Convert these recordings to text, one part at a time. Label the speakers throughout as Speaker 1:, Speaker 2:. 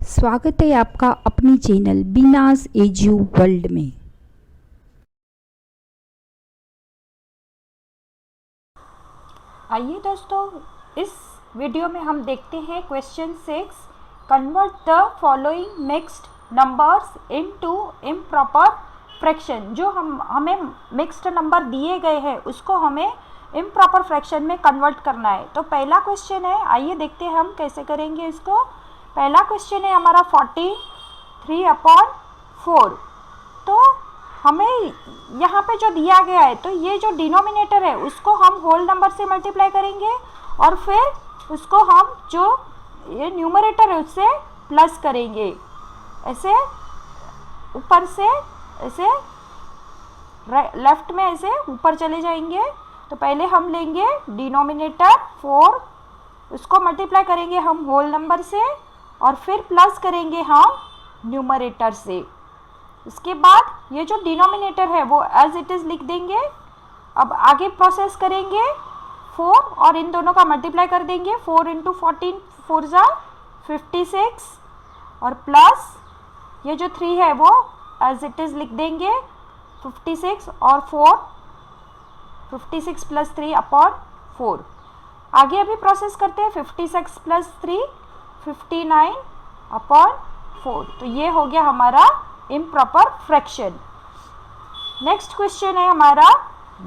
Speaker 1: स्वागत है आपका अपनी चैनल बीनास एजू वर्ल्ड में।
Speaker 2: आइए दोस्तों, इस वीडियो में हम देखते हैं question 6। Convert the following mixed numbers into improper fraction. जो हमें मिक्स्ड नंबर दिए गए हैं उसको हमें इम्प्रॉपर फ्रैक्शन में कन्वर्ट करना है। तो पहला क्वेश्चन है, आइए देखते हैं हम कैसे करेंगे इसको। पहला क्वेश्चन है हमारा 43/4। तो हमें यहाँ पे जो दिया गया है, तो ये जो डिनोमिनेटर है उसको हम होल नंबर से मल्टीप्लाई करेंगे और फिर उसको हम जो ये न्यूमरेटर है उससे प्लस करेंगे। ऐसे ऊपर से ऐसे लेफ्ट में ऐसे ऊपर चले जाएंगे। तो पहले हम लेंगे डिनोमिनेटर 4, उसको मल्टीप्लाई करेंगे हम होल नंबर से और फिर प्लस करेंगे हम न्यूमरेटर से। उसके बाद ये जो डिनोमिनेटर है वो एज इट इज़ लिख देंगे। अब आगे प्रोसेस करेंगे 4 और इन दोनों का मल्टीप्लाई कर देंगे। 4 × 14 4 ज़ा 56 और प्लस ये जो 3 है वो एज इट इज़ लिख देंगे 56 और 4 56 + 3/4। आगे अभी प्रोसेस करते हैं 56 + 3 59/4। तो ये हो गया हमारा इम्प्रॉपर फ्रैक्शन। नेक्स्ट क्वेश्चन है हमारा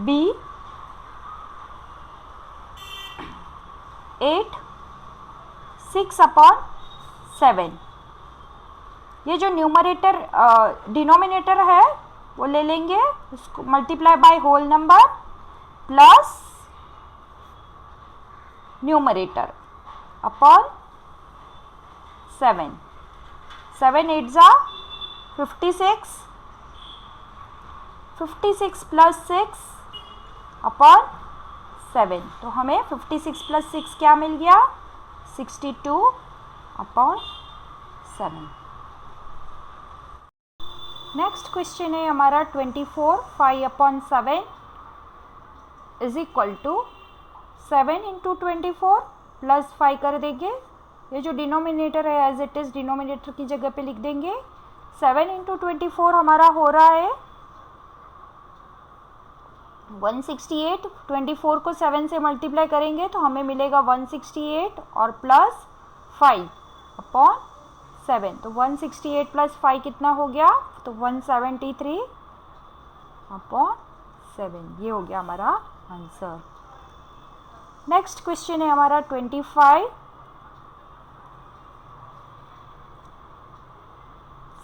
Speaker 2: B 8 6/7। ये जो न्यूमरेटर डिनोमिनेटर है वो ले लेंगे, उसको multiply by whole number plus numerator upon 7। 7 8 ज़ा 56 56 + 6/7। तो हमें 56 + 6 क्या मिल गया? 62/7। नेक्स्ट क्वेश्चन है हमारा 24 5/7 इज इक्वल टू 7 × 24 + 5 कर देंगे। ये जो डिनोमिनेटर है एज इट इज़ डिनोमिनेटर की जगह पे लिख देंगे। 7 × 24 हमारा हो रहा है 168। 24 को 7 से मल्टीप्लाई करेंगे तो हमें मिलेगा 168 और प्लस 5/7। तो 168 + 5 कितना हो गया? तो 173/7। ये हो गया हमारा आंसर। नेक्स्ट क्वेश्चन है हमारा 25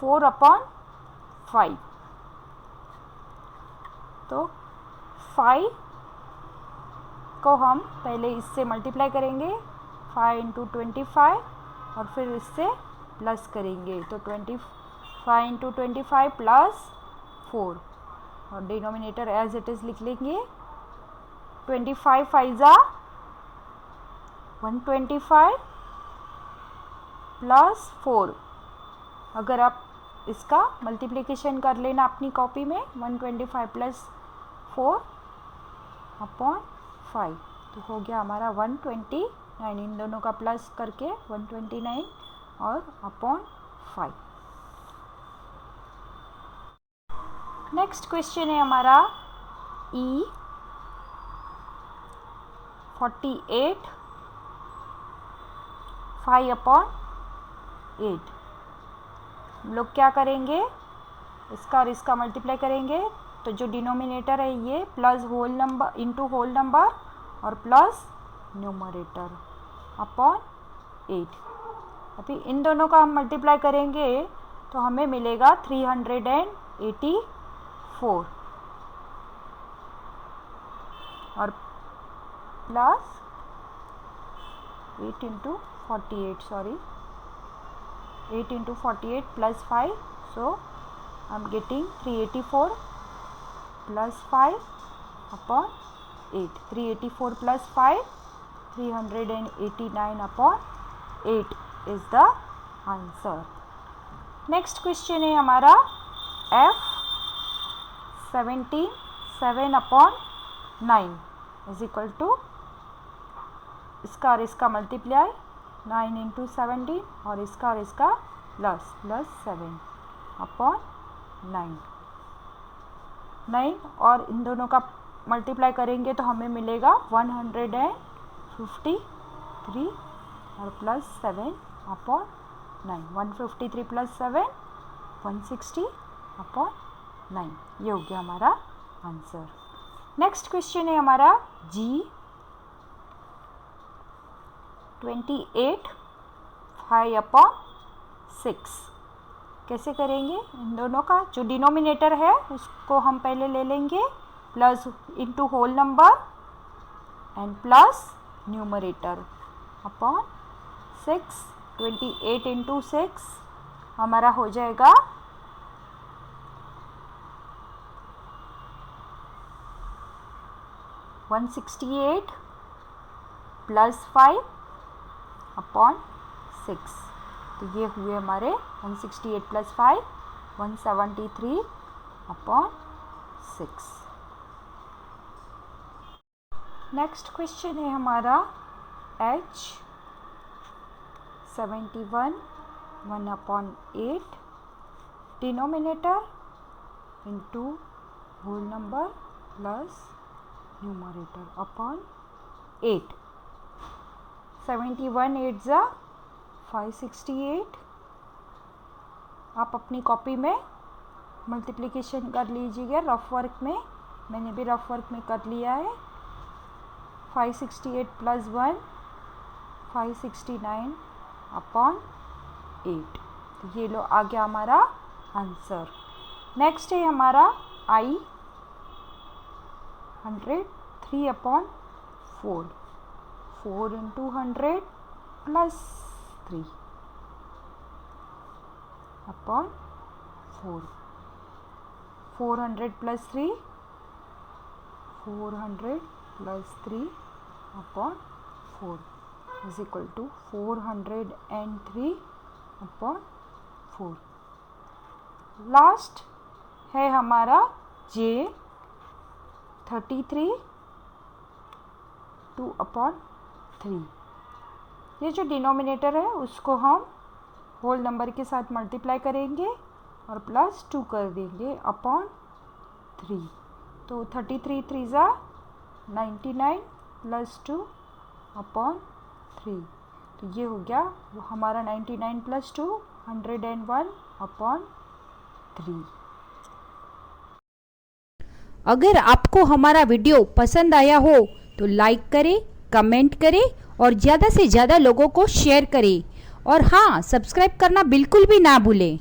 Speaker 2: 4/5। तो 5 को हम पहले इससे मल्टीप्लाई करेंगे 5 × 25 और फिर इससे प्लस करेंगे। तो 25 × 25 + 4 और डिनोमिनेटर एज इट इज़ लिख लेंगे। 25 5 ज़ा 125 + 4। अगर आप इसका मल्टीप्लिकेशन कर लेना अपनी कॉपी में 125 + 4/5। तो हो गया हमारा 129। इन दोनों का प्लस करके 129 और /5। नेक्स्ट क्वेश्चन है हमारा E 48 5/8। हम लोग क्या करेंगे, इसका और इसका मल्टीप्लाई करेंगे। तो जो डिनोमिनेटर है ये plus whole number into whole number और प्लस न्यूमरेटर अपॉन 8। अभी इन दोनों का हम मल्टीप्लाई करेंगे तो हमें मिलेगा 384 और plus 8 × 48 8 × 48 + 5। So I'm getting 384 + 5/8। 384 + 5 389/8 is the answer. Next question है हमारा F 17 7/9 इज इक्वल टू इसका और इसका मल्टीप्लाई 9 × 17 और इसका प्लस 7 अपॉन 9 और इन दोनों का मल्टीप्लाई करेंगे तो हमें मिलेगा 153 और प्लस 7 अपॉन 9। 153 plus 7 160 upon 9। ये हो गया हमारा आंसर। नेक्स्ट क्वेश्चन है हमारा जी 28 5 अपॉन 6। कैसे करेंगे? इन दोनों का जो डिनोमिनेटर है उसको हम पहले ले लेंगे plus into whole number and plus numerator upon 6। 28 into 6 हमारा हो जाएगा 168 प्लस 5 अपॉन 6। तो ये हुए हमारे 168 प्लस 5 173 अपॉन 6। नेक्स्ट क्वेश्चन है हमारा H 71 1 upon 8 denominator into whole number plus numerator upon 8। 71 8 ज़ा 568। आप अपनी कॉपी में मल्टीप्लिकेशन कर लीजिएगा रफ वर्क में, मैंने भी रफ वर्क में कर लिया है। 568 प्लस 1 569 अपॉन 8। तो ये लो आ गया हमारा आंसर। नेक्स्ट है हमारा I 100 3 upon 4। 4 into 100 plus 3 upon 4। 400 plus 3 400 plus 3 upon 4 is equal to 403 upon 4। Last है हमारा J 33 2 अपॉन 3। ये जो डिनोमिनेटर है उसको हम होल नंबर के साथ मल्टीप्लाई करेंगे और प्लस 2 कर देंगे अपॉन 3। तो 33 3 ज़ा 99 प्लस 2 अपॉन 3। तो ये हो गया वो हमारा 99 प्लस 2 101 अपॉन 3।
Speaker 1: अगर आपको हमारा वीडियो पसंद आया हो तो लाइक करें, कमेंट करें और ज़्यादा से ज़्यादा लोगों को शेयर करें। और हाँ, सब्सक्राइब करना बिल्कुल भी ना भूलें।